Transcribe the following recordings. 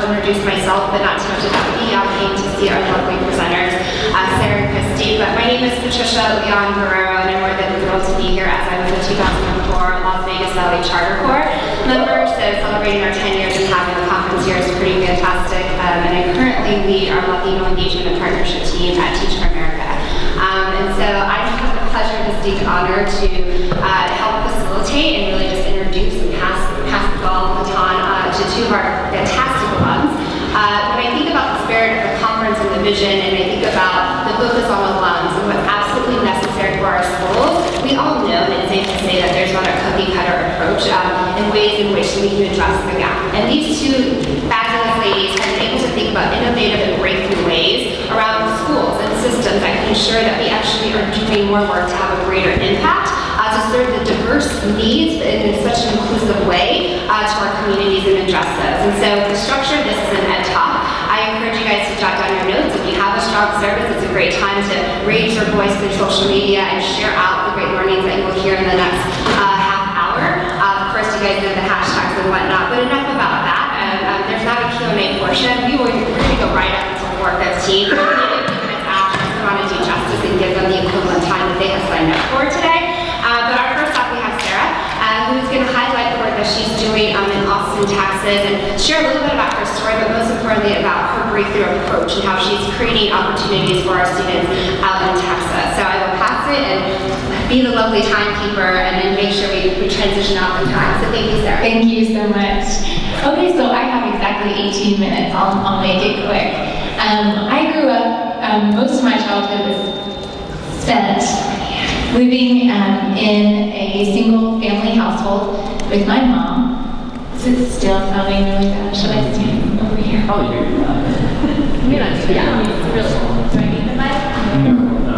I'll introduce myself, but not too much about me. I came to see our lovely presenters, Sarah and Christy. But my name is Patricia Leon Guerrero, and I'm more than thrilled to be here as I was a 2004 Las Vegas Valley Charter Corps member. So celebrating our 10 years and having a conference here is pretty fantastic. And I currently lead our Latino engagement and partnership team at Teach for America. And so I just have the pleasure and distinct honor to help facilitate and really just introduce and pass the ball baton to two of our fantastic alums. When I think about the spirit of the conference and the vision, and I think about the focus on alums and what's absolutely necessary for our schools, we all know, and it's safe to say that there's not a cookie-cutter approach in ways in which we can address the gap. And these two fabulous ladies have been able to think about innovative and breakthrough ways around schools and systems that can ensure that we actually are doing more work to have a greater impact, to serve the diverse needs in such an inclusive way to our communities and address those. And so the structure of this is an ed talk. I encourage you guys to jot down your notes. If you have a strong service, it's a great time to raise your voice through social media and share out the great learnings that you will hear in the next half hour. Of course, you guys know the hashtags and whatnot, but enough about that. There's not a Q&A portion. We're going to go right up until 4:15. Maybe a few minutes after, we want to do justice and give them the equivalent time that they have signed up for today. But our first up, we have Sarah, who's going to highlight the work that she's doing in Austin, Texas, and share a little bit about her story, but most importantly about her breakthrough approach and how she's creating opportunities for our students out in Texas. So I will pass it and be the lovely timekeeper and then make sure we transition out the time. So thank you, Sarah. Thank you so much. Okay, so I have exactly 18 minutes. I'll make it quick. I grew up, most of my childhood was spent living in a single family household with my mom. Is it still sounding really bad? Should I stand over here? Oh, you're Yeah, really. Do I need the mic? No.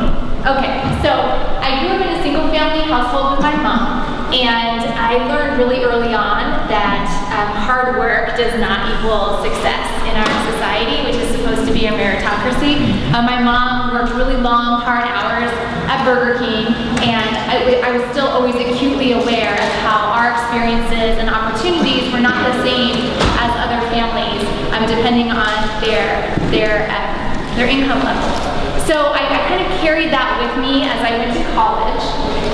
Okay, so I grew up in a single family household with my mom, and I learned really early on that hard work does not equal success in our society, which is supposed to be a meritocracy. My mom worked really long, hard hours at Burger King, and I was still always acutely aware of how our experiences and opportunities were not the same as other families, depending on their income level. So I kind of carried that with me as I went to college,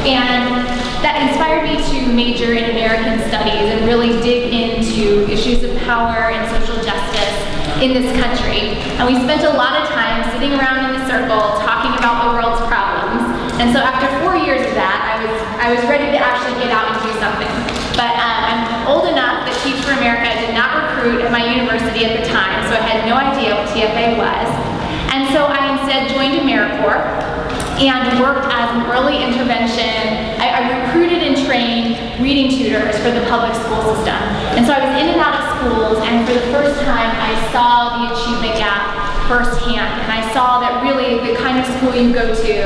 and that inspired me to major in American Studies and really dig into issues of power and social justice in this country. And we spent a lot of time sitting around in a circle talking about the world's problems. And so after 4 years of that, I was ready to actually get out and do something. But I'm old enough that Teach for America did not recruit at my university at the time, so I had no idea what TFA was. And so I instead joined AmeriCorps and worked as an early intervention. I recruited and trained reading tutors for the public school system. And so I was in and out of schools, and for the first time I saw the achievement gap firsthand. And I saw that really the kind of school you go to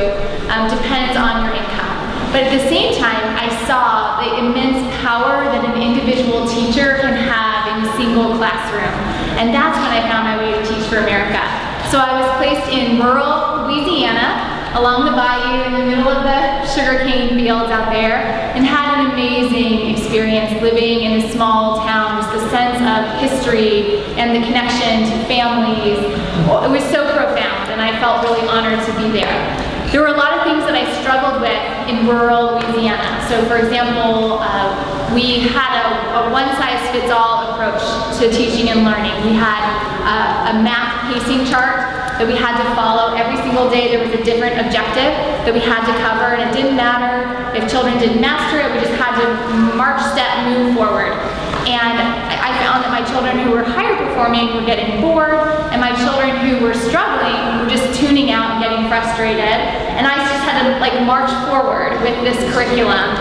depends on your income. But at the same time, I saw the immense power that an individual teacher can have in a single classroom. And that's when I found my way to Teach for America. So I was placed in rural Louisiana, along the bayou in the middle of the sugarcane fields out there, and had an amazing experience living in a small town. Just the sense of history and the connection to families. It was so profound, and I felt really honored to be there. There were a lot of things that I struggled with in rural Louisiana. So for example, we had a one-size-fits-all approach to teaching and learning. We had a math pacing chart that we had to follow every single day. There was a different objective that we had to cover, and it didn't matter if children didn't master it. We just had to march, step, move forward. And I found that my children who were higher performing were getting bored, and my children who were struggling were just tuning out and getting frustrated. And I just had to march forward with this curriculum.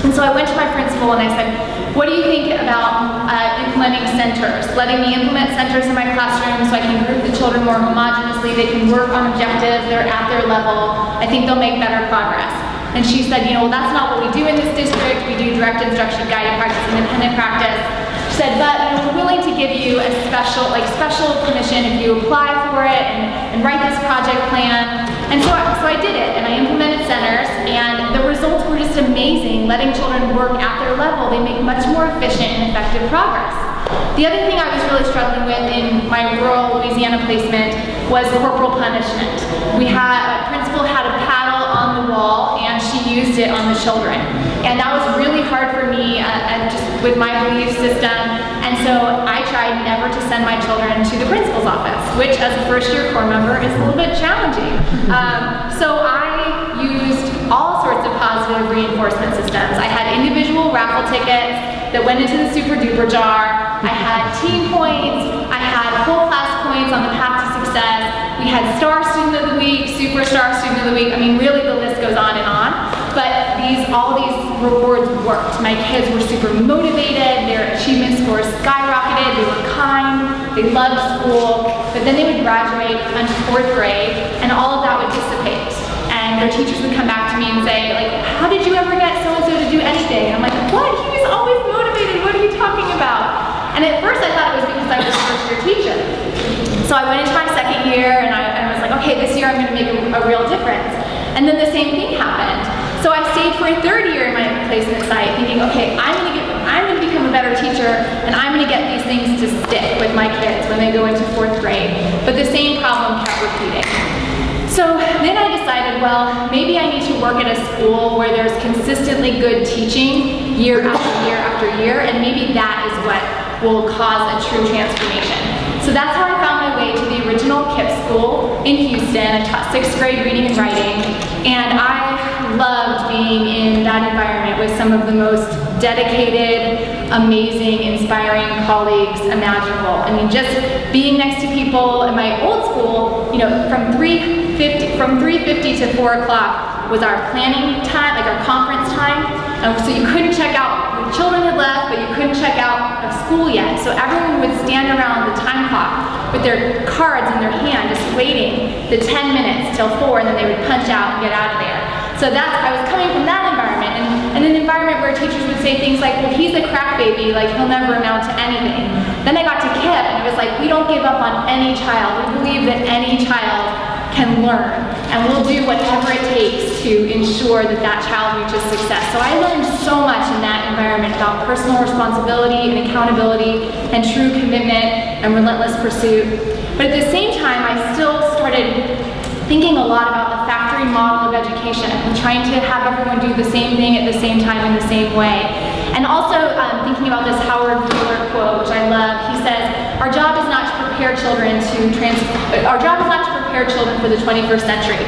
And so I went to my principal and I said, what do you think about implementing centers? Letting me implement centers in my classroom so I can group the children more homogeneously, they can work on objectives, they're at their level. I think they'll make better progress. And she said, well, that's not what we do in this district. We do direct instruction, guided practice, independent practice. She said, but we're willing to give you a special permission if you apply for it and write this project plan. And so I did it, and I implemented centers, and the results were just amazing. Letting children work at their level, they make much more efficient and effective progress. The other thing I was really struggling with in my rural Louisiana placement was corporal punishment. A principal had a paddle on the wall and she used it on the children. And that was really hard for me and just with my belief system. And so I tried never to send my children to the principal's office, which as a first-year corps member is a little bit challenging. So I used all sorts of positive reinforcement systems. I had individual raffle tickets that went into the super duper jar. I had team points. I had whole class points on the path to success. We had star student of the week, superstar student of the week. I mean, really the list goes on and on. But all these rewards worked. My kids were super motivated. Their achievement scores skyrocketed. They were kind. They loved school. But then they would graduate into 4th grade and all of that would dissipate. And their teachers would come back to me and say, like, how did you ever get so-and-so to do anything? And I'm like, what? He was always motivated. What are you talking about? And at first I thought it was because I was a first-year teacher. So I went into my 2nd year and I was like, okay, this year I'm going to make a real difference. And then the same thing happened. So I stayed for a 3rd year in my placement site thinking, okay, I'm going to become a better teacher and I'm going to get these things to stick with my kids when they go into 4th grade. But the same problem kept repeating. So then I decided, well, maybe I need to work at a school where there's consistently good teaching year after year after year, and maybe that is what will cause a true transformation. So that's how I found my way to the original KIPP school in Houston. I taught 6th grade reading and writing, and I loved being in that environment with some of the most dedicated, amazing, inspiring colleagues imaginable. I mean, just being next to people in my old school, you know, from 3:50 to 4 o'clock was our planning time, like our conference time. So you couldn't check out, the children had left, but you couldn't check out of school yet. So everyone would stand around the time clock with their cards in their hand, just waiting the 10 minutes till 4, and then they would punch out and get out of there. So I was coming from that environment, and an environment where teachers would say things like, well, he's a crack baby, like he'll never amount to anything. Then I got to KIPP, and it was like, we don't give up on any child. We believe that any child can learn, and we'll do whatever it takes to ensure that that child reaches success. So I learned so much in that environment about personal responsibility and accountability and true commitment and relentless pursuit. But at the same time, I still started thinking a lot about the factory model of education and trying to have everyone do the same thing at the same time in the same way. And also thinking about this Howard Fuller quote, which I love. He says, our job is not to prepare children for the 21st century.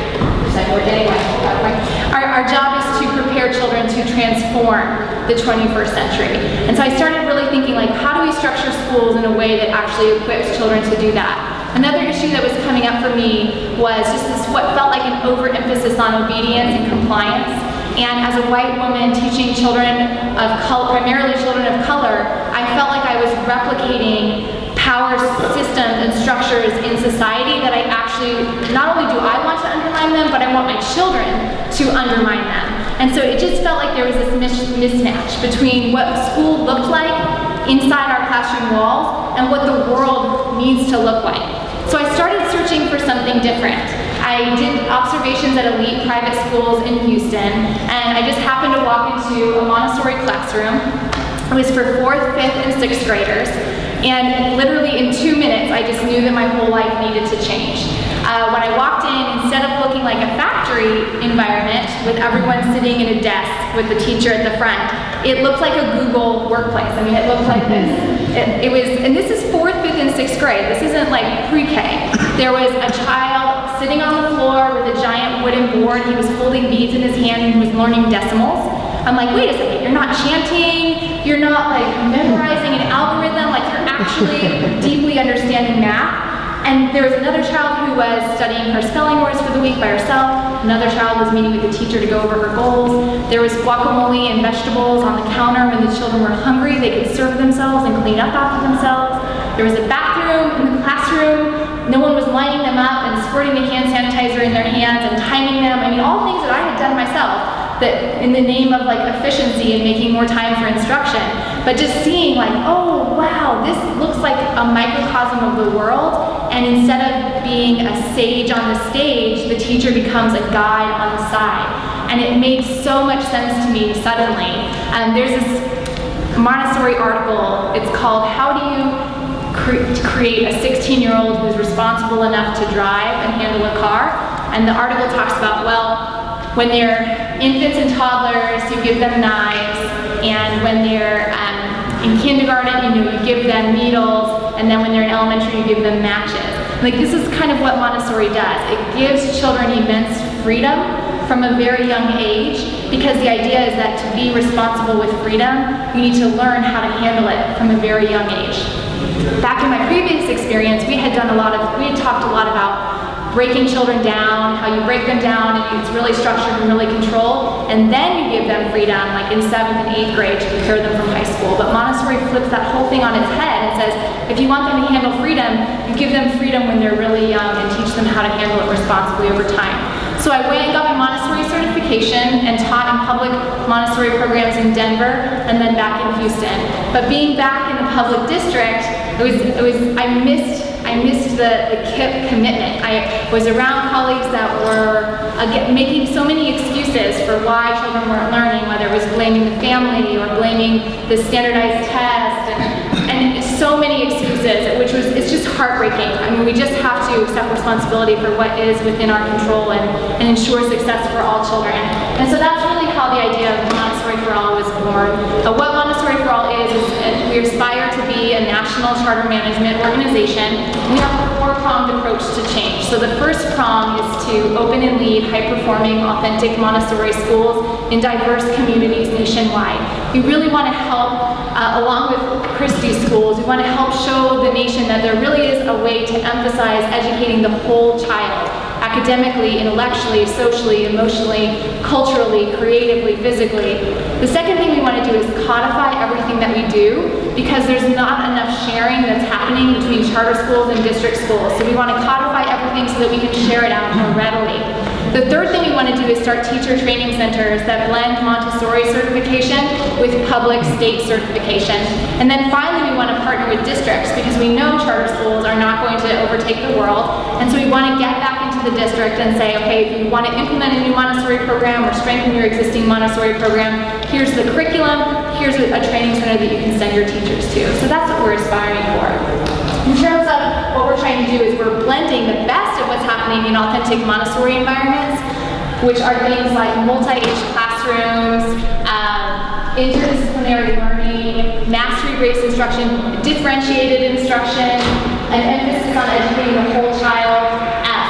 Our job is to prepare children to transform the 21st century. And so I started really thinking, like, how do we structure schools in a way that actually equips children to do that? Another issue that was coming up for me was just what felt like an overemphasis on obedience and compliance. And as a white woman teaching children of color, primarily children of color, I felt like I was replicating power systems and structures in society that I actually, not only do I want to undermine them, but I want my children to undermine them. And so it just felt like there was this mismatch between what school looked like inside our classroom walls and what the world needs to look like. So I started searching for something different. I did observations at elite private schools in Houston, and I just happened to walk into a Montessori classroom. It was for 4th, 5th, and 6th graders. And literally in 2 minutes, I just knew that my whole life needed to change. When I walked in, instead of looking like a factory environment with everyone sitting in a desk with the teacher at the front, it looked like a Google workplace. I mean, it looked like this. It was, and this is 4th, 5th, and 6th grade. This isn't like pre-K. There was a child sitting on the floor with a giant wooden board. He was holding beads in his hand and he was learning decimals. I'm like, wait a second, you're not chanting, you're not like memorizing an algorithm, like you're actually deeply understanding math. And there was another child who was studying her spelling words for the week by herself. Another child was meeting with the teacher to go over her goals. There was guacamole and vegetables on the counter when the children were hungry. They could serve themselves and clean up after themselves. There was a bathroom in the classroom. No one was lining them up and squirting the hand sanitizer in their hands and timing them. I mean, all things that I had done myself, that in the name of like efficiency and making more time for instruction. But just seeing like, oh wow, this looks like a microcosm of the world, and instead of being a sage on the stage, the teacher becomes a guide on the side. And it made so much sense to me suddenly. There's this Montessori article. It's called How Do You Create a 16-year-old who's responsible enough to drive and handle a car? And the article talks about, well, when they're infants and toddlers, you give them knives, and when they're in kindergarten, you give them needles, and then when they're in elementary, you give them matches. Like, this is kind of what Montessori does. It gives children immense freedom from a very young age, because the idea is that to be responsible with freedom, you need to learn how to handle it from a very young age. Back in my previous experience, we had talked a lot about breaking children down, how you break them down, and it's really structured and really controlled, and then you give them freedom, like in 7th and 8th grade, to prepare them from high school. But Montessori flips that whole thing on its head and says, if you want them to handle freedom, you give them freedom when they're really young and teach them how to handle it responsibly over time. So I went and got my Montessori certification and taught in public Montessori programs in Denver and then back in Houston. But being back in the public district, I missed the KIPP commitment. I was around colleagues that were making so many excuses for why children weren't learning, whether it was blaming the family or blaming the standardized test, and so many excuses, it's just heartbreaking. I mean, we just have to accept responsibility for what is within our control and ensure success for all children. And so that's really how the idea of Montessori for All was born. What Montessori for All is we aspire to be a national charter management organization. We have a 4-pronged approach to change. So the first prong is to open and lead high-performing, authentic Montessori schools in diverse communities nationwide. We really want to help, along with Christie schools, we want to help show the nation that there really is a way to emphasize educating the whole child, academically, intellectually, socially, emotionally, culturally, creatively, physically. The second thing we want to do is codify everything that we do, because there's not enough sharing that's happening between charter schools and district schools. So we want to codify everything so that we can share it out more readily. The third thing we want to do is start teacher training centers that blend Montessori certification with public state certification. And then finally, we want to partner with districts, because we know charter schools are not going to overtake the world. And so we want to get back into the district and say, okay, if you want to implement a new Montessori program or strengthen your existing Montessori program, here's the curriculum, here's a training center that you can send your teachers to. So that's what we're aspiring for. In terms of what we're trying to do is we're blending the best of what's happening in authentic Montessori environments, which are things like multi-age classrooms, interdisciplinary learning, mastery-based instruction, differentiated instruction, an emphasis on educating the whole child,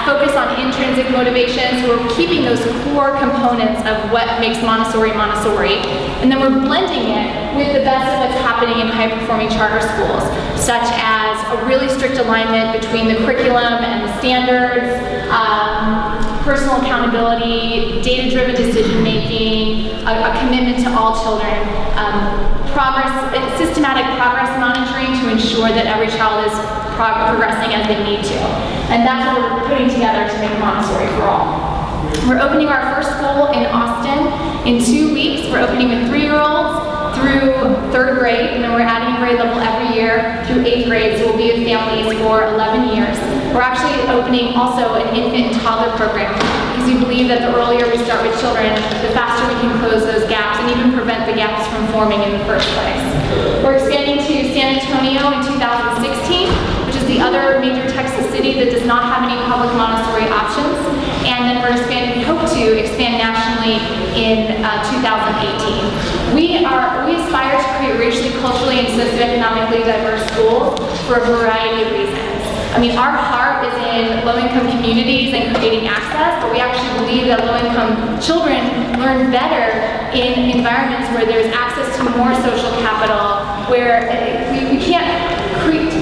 focus on intrinsic motivations. We're keeping those core components of what makes Montessori Montessori, and then we're blending it with the best of what's happening in high-performing charter schools, such as a really strict alignment between the curriculum and the standards, personal accountability, data-driven decision-making, a commitment to all children, systematic progress monitoring to ensure that every child is progressing as they need to. And that's what we're putting together to make Montessori for All. We're opening our first school in Austin in 2 weeks. We're opening with 3-year-olds through 3rd grade, and then we're adding a grade level every year through 8th grade, so we'll be with families for 11 years. We're actually opening also an infant and toddler program, because we believe that the earlier we start with children, the faster we can close those gaps and even prevent the gaps from forming in the first place. We're expanding to San Antonio in 2016, which is the other major Texas city that does not have any public Montessori options. And then we hope to expand nationally in 2018. We aspire to create racially, culturally, and socioeconomically diverse schools for a variety of reasons. I mean, our heart is in low-income communities and creating access, but we actually believe that low-income children learn better in environments where there's access to more social capital, where we can't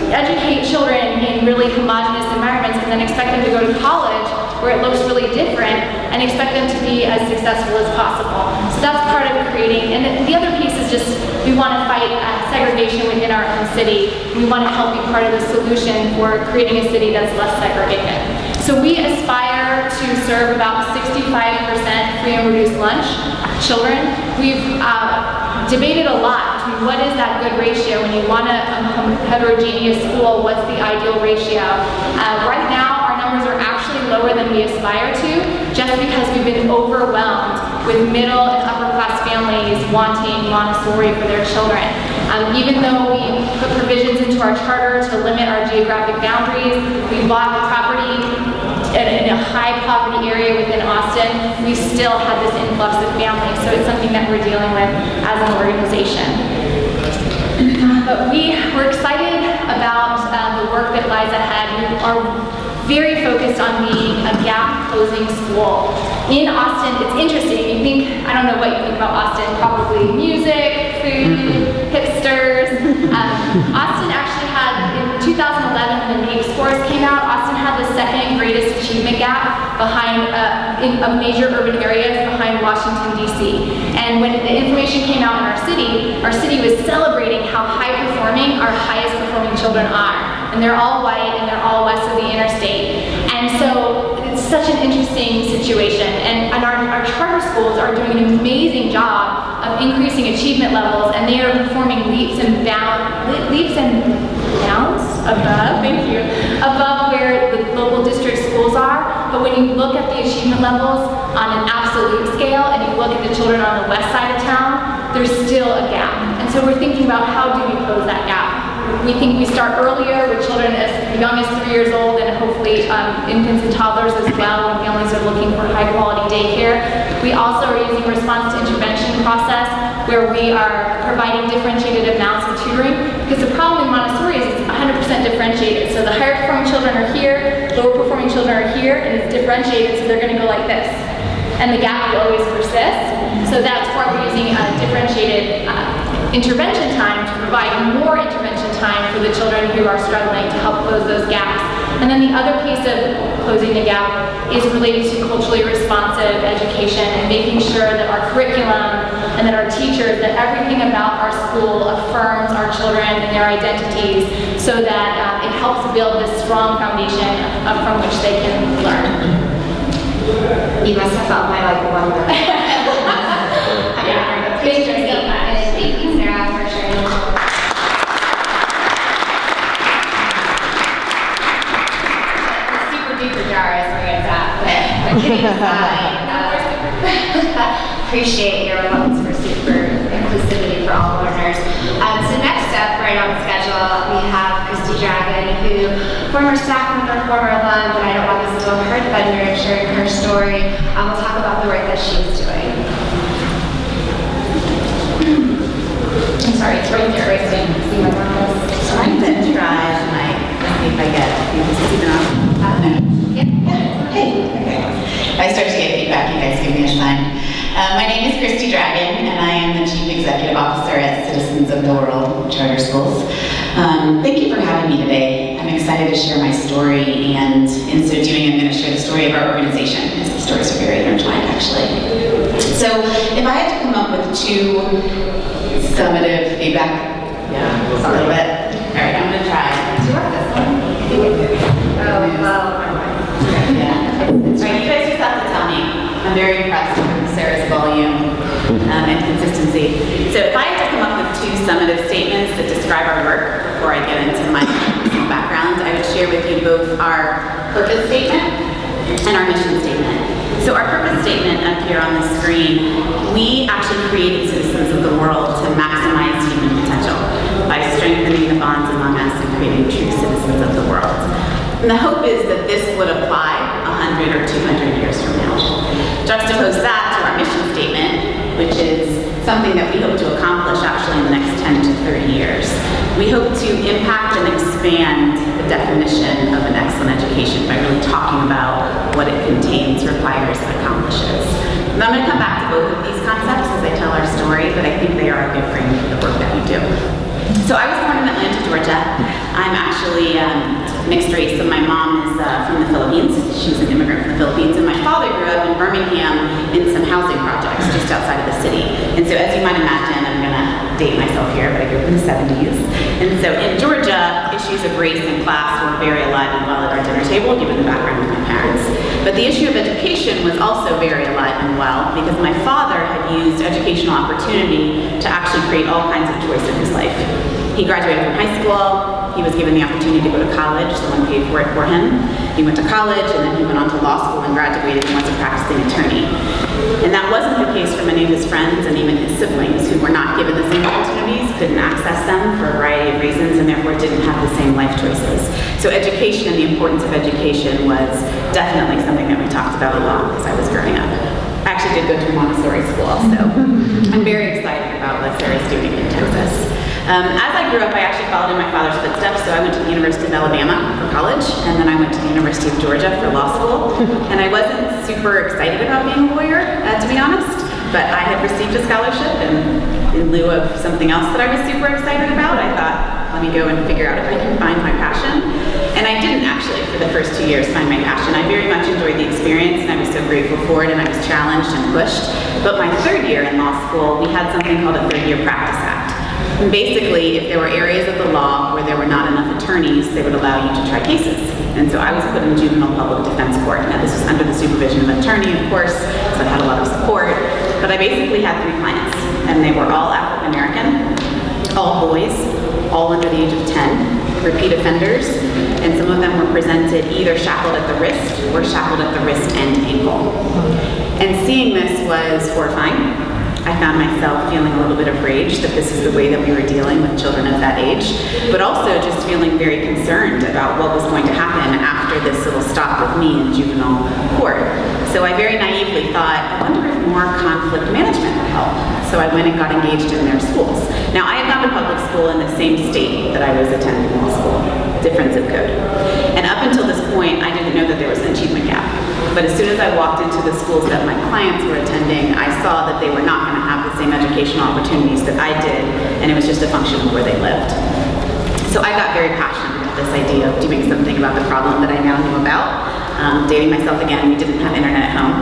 educate children in really homogenous environments and then expect them to go to college where it looks really different and expect them to be as successful as possible. So that's part of creating, and the other piece is just we want to fight segregation within our own city. We want to help be part of the solution for creating a city that's less segregated. So we aspire to serve about 65% free and reduced lunch children. We've debated a lot between what is that good ratio when you want a heterogeneous school, what's the ideal ratio. Right now, our numbers are actually lower than we aspire to, just because we've been overwhelmed with middle and upper class families wanting Montessori for their children. Even though we put provisions into our charter to limit our geographic boundaries, we bought property in a high poverty area within Austin, we still had this influx of families. So it's something that we're dealing with as an organization. But we're excited about the work that lies ahead. We are very focused on being a gap closing school. In Austin, it's interesting. You think, I don't know what you think about Austin, probably music, food, hipsters. Austin actually had, in 2011 when the NAEP scores came out, Austin had the second greatest achievement gap behind, of major urban areas behind Washington, D.C. And when the information came out in our city was celebrating how high performing our highest performing children are. And they're all white and they're all west of the interstate. And so it's such an interesting situation. And our charter schools are doing an amazing job of increasing achievement levels, and they are performing leaps and bounds above where the local district schools are. But when you look at the achievement levels on an absolute scale and you look at the children on the west side of town, there's still a gap. And so we're thinking about how do we close that gap. We think we start earlier with children as young as 3 years old, and hopefully infants and toddlers as well when families are looking for high quality daycare. We also are using a response to intervention process where we are providing differentiated amounts of tutoring, because the problem in Montessori is it's 100% differentiated. So the higher performing children are here, lower performing children are here, and it's differentiated, so they're going to go like this. And the gap will always persist. So that's why we're using differentiated intervention time to provide more intervention time for the children who are struggling to help close those gaps. And then the other piece of closing the gap is related to culturally responsive education and making sure that our curriculum and that our teachers, that everything about our school affirms our children and their identities so that it helps build this strong foundation from which they can learn. You must have felt my like one word. Yeah. Thank you so much. Thank you, Sarah, for sharing. The super duper jar is where it's at, but kidding aside, appreciate your votes for super inclusivity for all learners. So next up, right on schedule, we have Christy Dragon, who former staff member, former alum, but I don't want to steal her thunder sharing her story. We'll talk about the work that she's doing. I'm sorry, it's right there. See my mouth. I'm going to try tonight. Let's see if I get it. Is this even on? Hey. Okay. If I start to get feedback, you guys give me a sign. My name is Christy Dragon, and I am the Chief Executive Officer at Citizens of the World Charter Schools. Thank you for having me today. I'm excited to share my story, and in so doing, I'm going to share the story of our organization, because the stories are very intertwined, actually. So, if I had to come up with two summative feedback, a little bit. All right, I'm going to try. Do you want this one? Oh, well. Yeah. All right, you guys just have to tell me. I'm very impressed with Sarah's volume and consistency. So if I had to come up with two summative statements that describe our work before I get into my personal background, I would share with you both our purpose statement and our mission statement. So our purpose statement up here on the screen, we actually created Citizens of the World to maximize human potential by strengthening the bonds among us and creating true citizens of the world. And the hope is that this would apply 100 or 200 years from now. Juxtapose that to our mission statement, which is something that we hope to accomplish actually in the next 10 to 30 years. We hope to impact and expand the definition of an excellent education by really talking about what it contains, requires, and accomplishes. And I'm going to come back to both of these concepts as I tell our story, but I think they are a good frame for the work that we do. So I was born in Atlanta, Georgia. I'm actually mixed race, so my mom is from the Philippines. She's an immigrant from the Philippines, and my father grew up in Birmingham in some housing projects just outside of the city. And so as you might imagine, I'm gonna date myself here, but I grew up in the 70s. And so in Georgia, issues of race and class were very alive and well at our dinner table, given the background of my parents. But the issue of education was also very alive and well, because my father had used educational opportunity to actually create all kinds of choice in his life. He graduated from high school. He was given the opportunity to go to college. Someone paid for it for him. He went to college, and then he went on to law school and graduated and was a practicing attorney. And that wasn't the case for many of his friends and even his siblings, who were not given the same opportunities, couldn't access them for a variety of reasons, and therefore didn't have the same life choices. So education and the importance of education was definitely something that we talked about a lot as I was growing up. I actually did go to Montessori school, so I'm very excited about what Sarah's doing in Texas. As I grew up, I actually followed in my father's footsteps, so I went to the University of Alabama for college, and then I went to the University of Georgia for law school. And I wasn't super excited about being a lawyer, to be honest, but I had received a scholarship, and in lieu of something else that I was super excited about, I thought, let me go and figure out if I can find my passion. And I didn't actually, for the first 2 years, find my passion. I very much enjoyed the experience, and I was so grateful for it, and I was challenged and pushed. But my third year in law school, we had something called a third-year practice act. And basically, if there were areas of the law where there were not enough attorneys, they would allow you to try cases. And so I was put in juvenile public defense court. Now, this was under the supervision of an attorney, of course, so I had a lot of support. But I basically had 3 clients, and they were all African American, all boys, all under the age of 10, repeat offenders, and some of them were presented either shackled at the wrist or shackled at the wrist and ankle. And seeing this was horrifying. I found myself feeling a little bit of rage that this is the way that we were dealing with children of that age, but also just feeling very concerned about what was going to happen after this little stop with me in juvenile court. So I very naively thought, I wonder if more conflict management would help. So I went and got engaged in their schools. Now, I had gone to public school in the same state that I was attending law school, different zip code. And up until this point, I didn't know that there was an achievement gap. But as soon as I walked into the schools that my clients were attending, I saw that they were not going to have the same educational opportunities that I did, and it was just a function of where they lived. So I got very passionate about this idea of doing something about the problem that I now knew about. Dating myself again, we didn't have internet at home,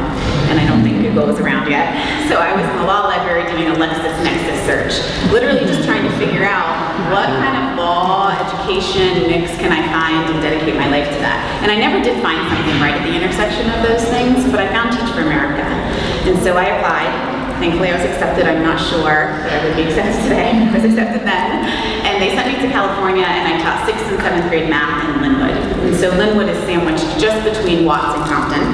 and I don't think Google was around yet. So I was in the law library doing a LexisNexis search, literally just trying to figure out what kind of law, education mix can I find and dedicate my life to that. And I never did find something right at the intersection of those things, but I found Teach for America. And so I applied. Thankfully, I was accepted. I'm not sure that I would be accepted today. I was accepted then. And they sent me to California, and I taught 6th and 7th grade math in Linwood. And so Linwood is sandwiched just between Watts and Compton.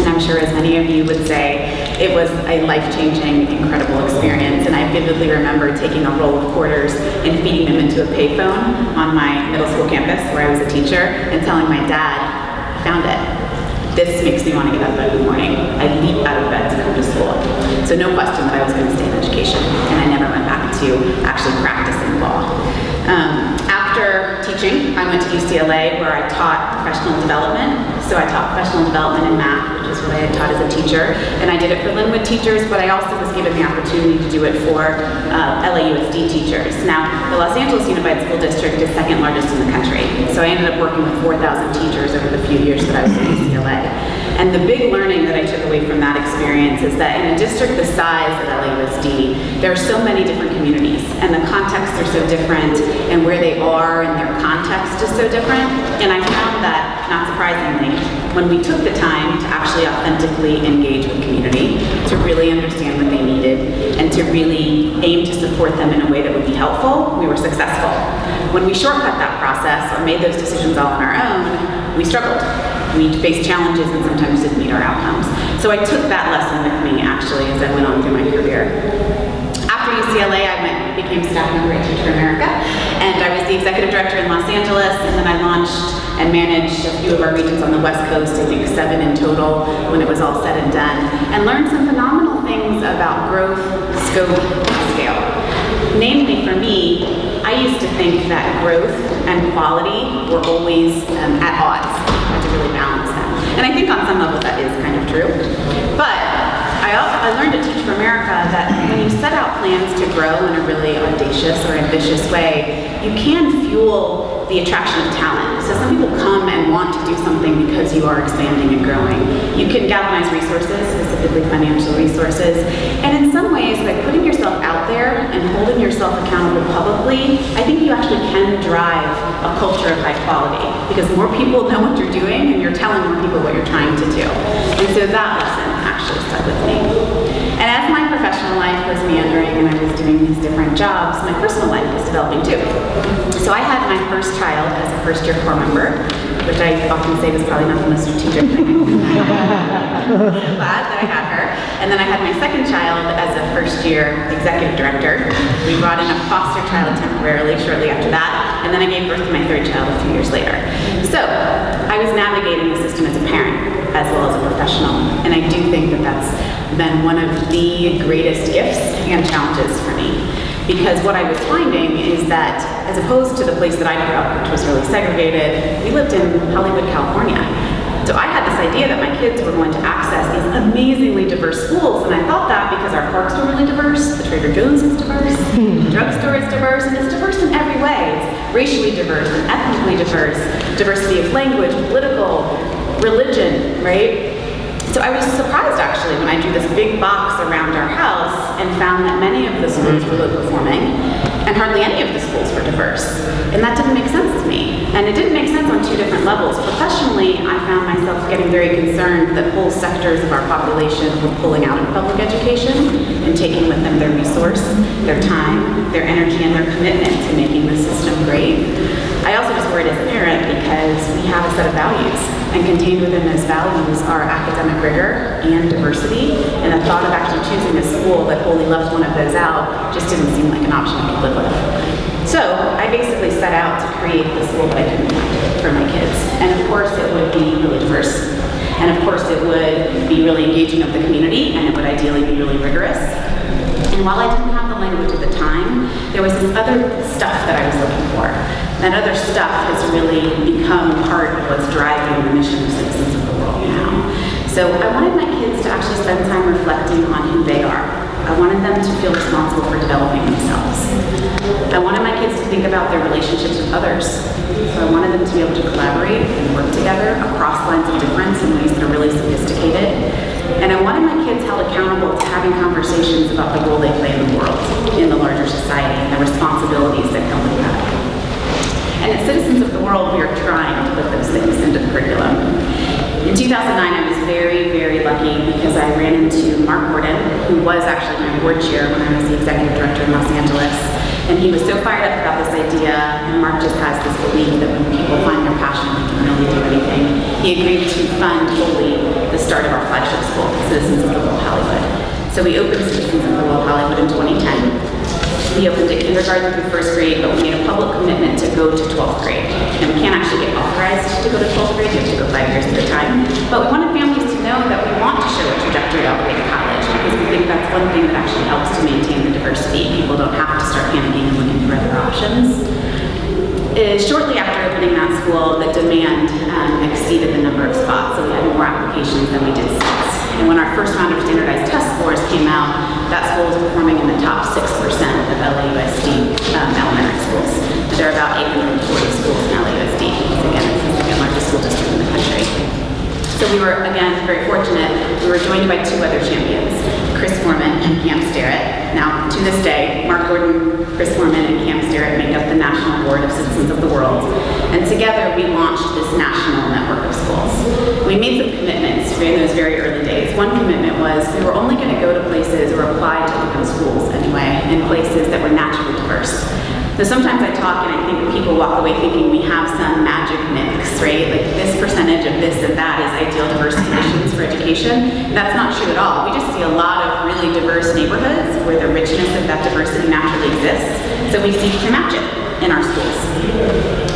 And I'm sure, as many of you would say, it was a life-changing, incredible experience. And I vividly remember taking a roll of quarters and feeding them into a payphone on my middle school campus where I was a teacher and telling my dad, I found it. This makes me want to get up every morning. I leap out of bed to come to school. So no question that I was going to stay in education. And I never went back to actually practicing law. After teaching, I went to UCLA where I taught professional development. So I taught professional development in math, which is what I had taught as a teacher. And I did it for Linwood teachers, but I also was given the opportunity to do it for LAUSD teachers. Now, the Los Angeles Unified School District is second largest in the country. So I ended up working with 4,000 teachers over the few years that I was at UCLA. And the big learning that I took away from that experience is that in a district the size of LAUSD, there are so many different communities, and the contexts are so different, and where they are and their context is so different. And I found that, not surprisingly, when we took the time to actually authentically engage with community, to really understand what they needed, and to really aim to support them in a way that would be helpful, we were successful. When we shortcut that process or made those decisions all on our own, we struggled. We faced challenges and sometimes didn't meet our outcomes. So I took that lesson with me, actually, as I went on through my career. After UCLA, I became staff member at Teach for America, and I was the executive director in Los Angeles, and then I launched and managed a few of our regions on the West Coast, I think 7 in total, when it was all said and done, and learned some phenomenal things about growth, scope, and scale. Namely, for me, I used to think that growth and quality were always at odds. I had to really balance them. And I think on some level that is kind of true. But I learned at Teach for America that when you set out plans to grow in a really audacious or ambitious way, you can fuel the attraction of talent. So some people come and want to do something because you are expanding and growing. You can galvanize resources, specifically financial resources. And in some ways, by putting yourself out there and holding yourself accountable publicly, I think you actually can drive a culture of high quality, because more people know what you're doing and you're telling more people what you're trying to do. And so that lesson actually stuck with me. And as my professional life was meandering and I was doing these different jobs, my personal life was developing too. So I had my first child as a first-year corps member which I often say was probably not the most strategic thing. I'm glad that I had her. And then I had my second child as a first-year executive director. We brought in a foster child temporarily shortly after that, and then I gave birth to my third child a few years later. So I was navigating the system as a parent as well as a professional, and I do think that that's been one of the greatest gifts and challenges for me. Because what I was finding is that, as opposed to the place that I grew up, which was really segregated, we lived in Hollywood, California. So I had this idea that my kids were going to access these amazingly diverse schools, and I thought that because our parks were really diverse, the Trader Joe's is diverse, the drugstore is diverse, and it's diverse in every way. It's racially diverse and ethnically diverse, diversity of language, political, religion, right? So I was surprised actually when I drew this big box around our house and found that many of the schools were low performing and hardly any of the schools were diverse. And that didn't make sense to me. And it didn't make sense on two different levels. Professionally, I found myself getting very concerned that whole sectors of our population were pulling out of public education and taking with them their resource, their time, their energy, and their commitment to making the system great. I also just worried as a parent because we have a set of values, and contained within those values are academic rigor and diversity, and the thought of actually choosing a school that wholly left one of those out just didn't seem like an option I could live with. So I basically set out to create the school that I couldn't find for my kids, and of course it would be really diverse, and of course it would be really engaging of the community, and it would ideally be really rigorous. And while I didn't have the language at the time, there was this other stuff that I was looking for. That other stuff has really become part of what's driving the mission of Citizens of the World now. So I wanted my kids to actually spend time reflecting on who they are. I wanted them to feel responsible for developing themselves. I wanted my kids to think about their relationships with others. So I wanted them to be able to collaborate and work together across lines of difference in ways that are really sophisticated. And I wanted my kids held accountable to having conversations about the role they play in the world, in the larger society, and the responsibilities that come with that. And at Citizens of the World, we are trying to put those things into the curriculum. In 2009, I was very, very lucky because I ran into Mark Gordon, who was actually my board chair when I was the executive director in Los Angeles. And he was so fired up about this idea, and Mark just has this belief that when people find their passion, they can really do anything. He agreed to fund fully the start of our flagship school, Citizens of the World Hollywood. So we opened Citizens of the World Hollywood in 2010. We opened at kindergarten through first grade, but we made a public commitment to go to 12th grade. And we can't actually get authorized to go to 12th grade, you have to go 5 years at a time. But we wanted families to know that we want to show a trajectory all the way to college, because we think that's one thing that actually helps to maintain the diversity. People don't have to start panicking and looking for other options. Shortly after opening that school, the demand exceeded the number of spots, so we had more applications than we did seats. And when our first round of standardized test scores came out, that school was performing in the top 6% of LAUSD elementary schools. There are about 840 schools in LAUSD. So again, it's the second largest school district in the country. So we were, again, very fortunate. We were joined by two other champions, Chris Foreman and Cam Starrett. Now, to this day, Mark Gordon, Chris Foreman, and Cam Starrett make up the National Board of Citizens of the World. And together, we launched this national network of schools. We made some commitments during those very early days. One commitment was we were only going to go to places or apply to open schools anyway, in places that were naturally diverse. So sometimes I talk and I think people walk away thinking we have some magic mix, right? Like this percentage of this and that is ideal diverse conditions for education. That's not true at all. We just see a lot of really diverse neighborhoods where the richness of that diversity naturally exists. So we seek to match it in our schools.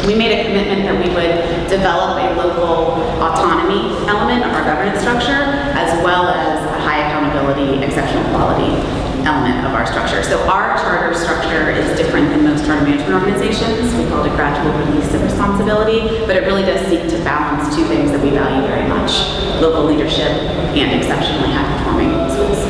We made a commitment that we would develop a local autonomy element of our governance structure, as well as a high accountability, exceptional quality element of our structure. So our charter structure is different than most charter management organizations. We call it a gradual release of responsibility, but it really does seek to balance two things that we value very much: local leadership and exceptionally high-performing schools.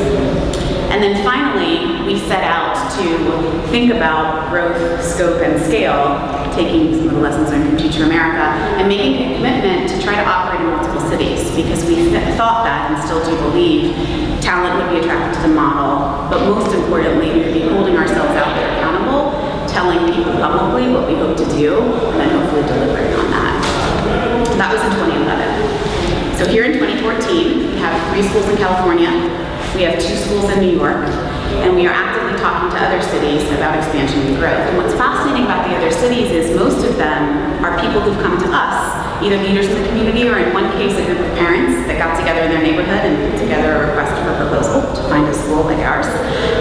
And then finally, we set out to think about growth, scope, and scale, taking some of the lessons learned from Teach for America, and making a commitment to try to operate in multiple cities, because we thought that, and still do believe, talent would be attracted to the model, but most importantly, we would be holding ourselves out there accountable, telling people publicly what we hope to do, and then hopefully delivering on that. That was in 2011. So here in 2014, we have 3 schools in California, we have 2 schools in New York, and we are actively talking to other cities about expansion and growth. And what's fascinating about the other cities is most of them are people who've come to us either leaders in the community or in one case, a group of parents that got together in their neighborhood and put together a request for proposal to find a school like ours.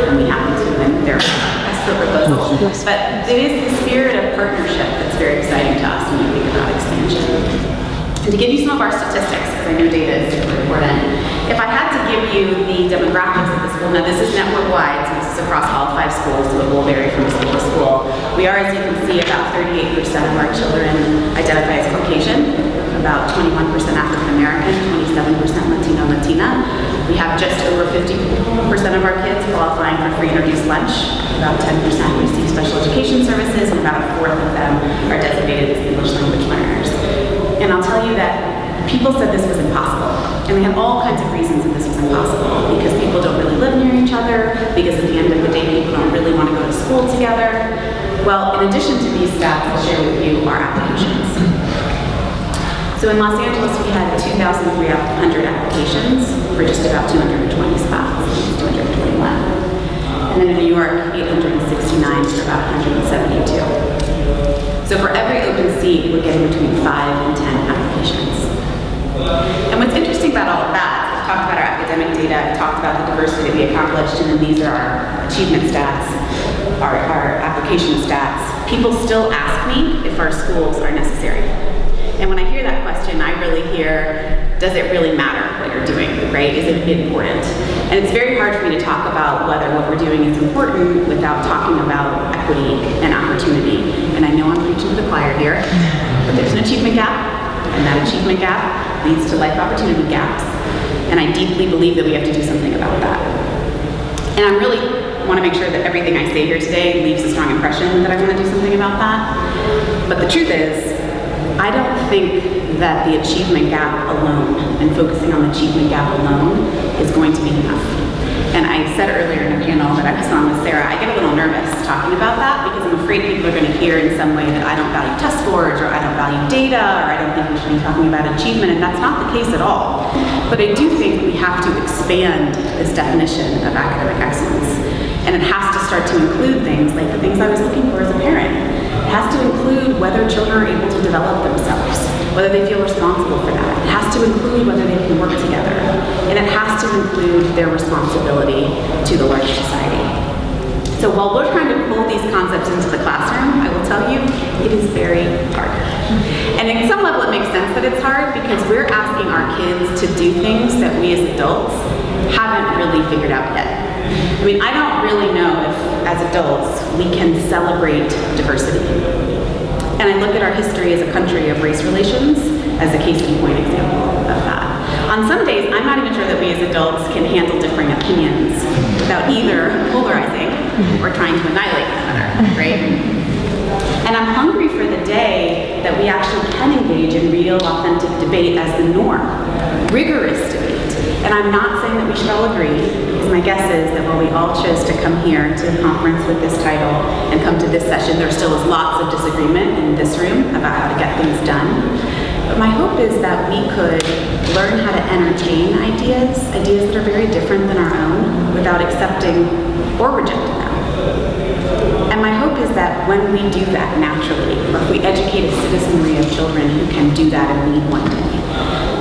And we happened to win their request for proposal. But it is the spirit of partnership that's very exciting to us when we think about expansion. And to give you some of our statistics, because I know data is super important, if I had to give you the demographics of the school, now this is network-wide, so this is across all 5 schools, so it will vary from school to school. We are, as you can see, about 38% of our children identify as Caucasian, about 21% African American, 27% Latino, Latina. We have just over 50% of our kids qualifying for free introduced lunch, about 10% receive special education services, and about a fourth of them are designated as English language learners. And I'll tell you that people said this was impossible. And they had all kinds of reasons that this was impossible. Because people don't really live near each other, because at the end of the day, people don't really want to go to school together. Well, in addition to these stats, I'll share with you our applications. So in Los Angeles, we had 2,300 applications for just about 220 spots, 221. And then in New York, 869 for about 172. So for every open seat, we're getting between 5 and 10 applications. And what's interesting about all of that, I've talked about our academic data, I've talked about the diversity that we accomplished, and then these are our achievement stats, our application stats. People still ask me if our schools are necessary. And when I hear that question, I really hear, does it really matter what you're doing, right? Is it important? And it's very hard for me to talk about whether what we're doing is important without talking about equity and opportunity. And I know I'm preaching to the choir here, but there's an achievement gap, and that achievement gap leads to life opportunity gaps. And I deeply believe that we have to do something about that. And I really want to make sure that everything I say here today leaves a strong impression that I want to do something about that. But the truth is, I don't think that the achievement gap alone and focusing on the achievement gap alone is going to be enough. And I said earlier in a panel that I was on with Sarah, I get a little nervous talking about that because I'm afraid people are going to hear in some way that I don't value test scores or I don't value data or I don't think we should be talking about achievement, and that's not the case at all. But I do think we have to expand this definition of academic excellence. And it has to start to include things like the things I was looking for as a parent. It has to include whether children are able to develop themselves, whether they feel responsible for that. It has to include whether they can work together. And it has to include their responsibility to the larger society. So while we're trying to pull these concepts into the classroom, I will tell you, it is very hard. And at some level it makes sense that it's hard because we're asking our kids to do things that we as adults haven't really figured out yet. I mean, I don't really know if, as adults, we can celebrate diversity. And I look at our history as a country of race relations as a case in point example of that. On some days, I'm not even sure that we as adults can handle differing opinions without either polarizing or trying to annihilate one another, right? And I'm hungry for the day that we actually can engage in real, authentic debate as the norm, rigorous debate. And I'm not saying that we should all agree, because my guess is that while we all chose to come here to the conference with this title and come to this session, there still is lots of disagreement in this room about how to get things done. But my hope is that we could learn how to entertain ideas that are very different than our own, without accepting or rejecting them. And my hope is that when we do that naturally, or if we educate a citizenry of children who can do that and lead one day,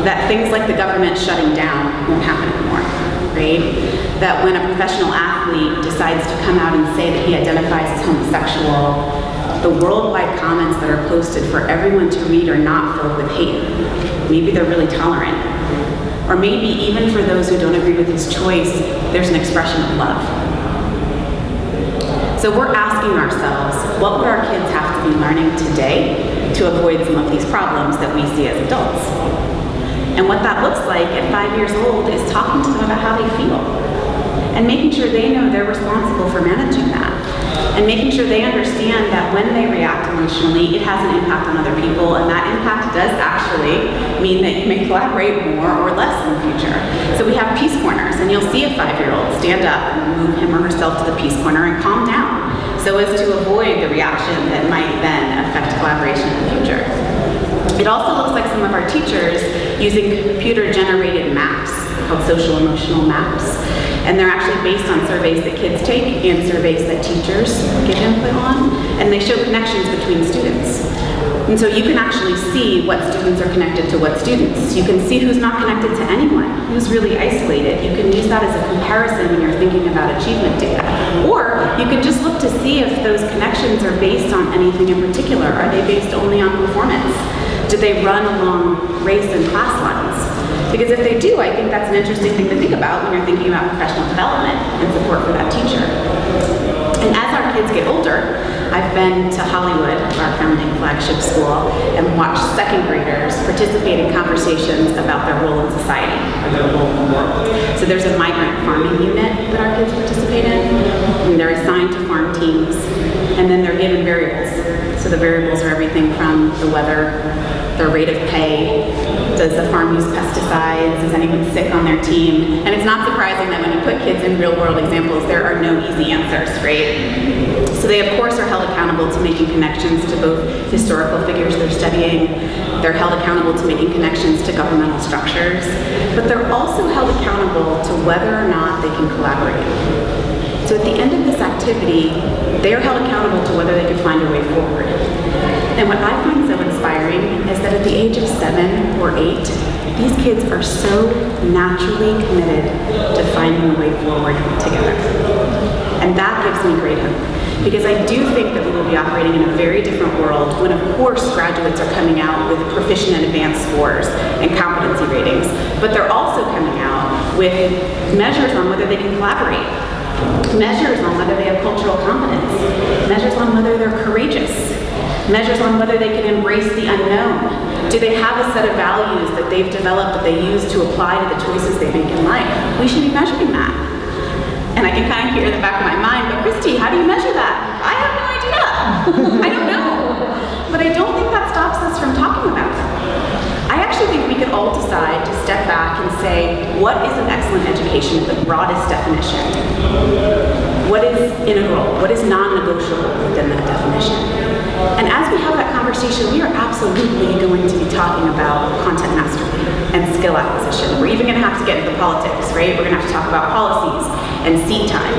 that things like the government shutting down won't happen anymore, right? That when a professional athlete decides to come out and say that he identifies as homosexual, the worldwide comments that are posted for everyone to read are not filled with hate. Maybe they're really tolerant. Or maybe even for those who don't agree with his choice, there's an expression of love. So we're asking ourselves, what would our kids have to be learning today to avoid some of these problems that we see as adults? And what that looks like at 5 years old is talking to them about how they feel and making sure they know they're responsible for managing that and making sure they understand that when they react emotionally, it has an impact on other people, and that impact does actually mean that you may collaborate more or less in the future. So we have peace corners, and you'll see a 5-year-old stand up and move him or herself to the peace corner and calm down so as to avoid the reaction that might then affect collaboration in the future. It also looks like some of our teachers using computer-generated maps called social emotional maps And they're actually based on surveys that kids take and surveys that teachers give input on, and they show connections between students. And so you can actually see what students are connected to what students. You can see who's not connected to anyone, who's really isolated. You can use that as a comparison when you're thinking about achievement data. Or you can just look to see if those connections are based on anything in particular. Are they based only on performance? Do they run along race and class lines? Because if they do, I think that's an interesting thing to think about when you're thinking about professional development and support for that teacher. And as our kids get older, I've been to Hollywood, our founding flagship school, and watched second graders participate in conversations about their role in society, or their role in the world. So there's a migrant farming unit that our kids participate in, and they're assigned to farm teams, and then they're given variables. So the variables are everything from the weather, their rate of pay, does the farm use pesticides, is anyone sick on their team? And it's not surprising that when you put kids in real world examples, there are no easy answers, right? So they of course are held accountable to making connections to both historical figures they're studying, they're held accountable to making connections to governmental structures, but they're also held accountable to whether or not they can collaborate. So at the end of this activity, they are held accountable to whether they can find a way forward. And what I find so inspiring is that at the age of 7 or 8, these kids are so naturally committed to finding a way forward together. And that gives me great hope. Because I do think that we will be operating in a very different world when, of course, graduates are coming out with proficient and advanced scores and competency ratings, but they're also coming out with measures on whether they can collaborate, measures on whether they have cultural competence, measures on whether they're courageous, measures on whether they can embrace the unknown. Do they have a set of values that they've developed that they use to apply to the choices they make in life? We should be measuring that. And I can kind of hear in the back of my mind, but Christy, how do you measure that? I have no idea. I don't know. But I don't think that stops us from talking about it. I actually think we could all decide to step back and say, what is an excellent education in the broadest definition? What is integral? What is non-negotiable within that definition? And as we have that conversation, we are absolutely going to be talking about content mastery and skill acquisition. We're even going to have to get into politics, right? We're going to have to talk about policies and seat time.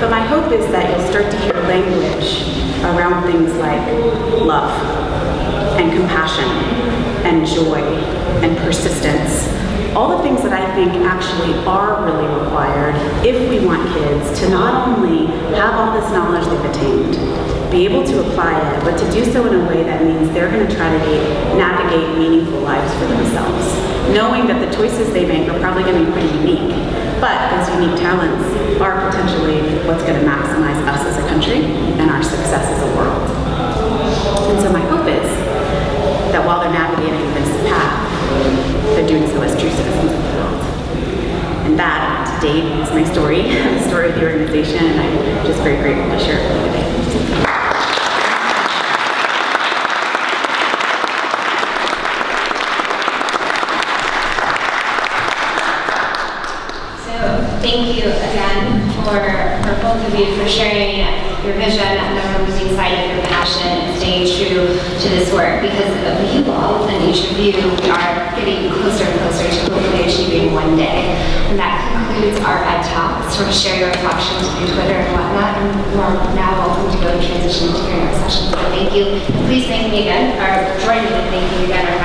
But my hope is that you'll start to hear language around things like love and compassion and joy and persistence. All the things that I think actually are really required if we want kids to not only have all this knowledge they've attained, be able to apply it, but to do so in a way that means they're going to try to navigate meaningful lives for themselves, knowing that the choices they make are probably going to be pretty unique, but those unique talents are potentially what's going to maximize us as a country and our success as a world. And so my hope is that while they're navigating this path, they're doing so as true citizens of the world. And that, to date, is my story, the story of the organization, and I'm just very grateful to share it with you today. Thank you again for both of you for sharing your vision and never losing sight of your passion and staying true to this work. Because of you all and each of you, we are getting closer and closer to hopefully achieving one day. And that concludes our Ed Talk. Sort of share your reflections through Twitter and whatnot. And we're now welcome to go and transition to your next session. So thank you. And please thank me again, or join me in thanking again our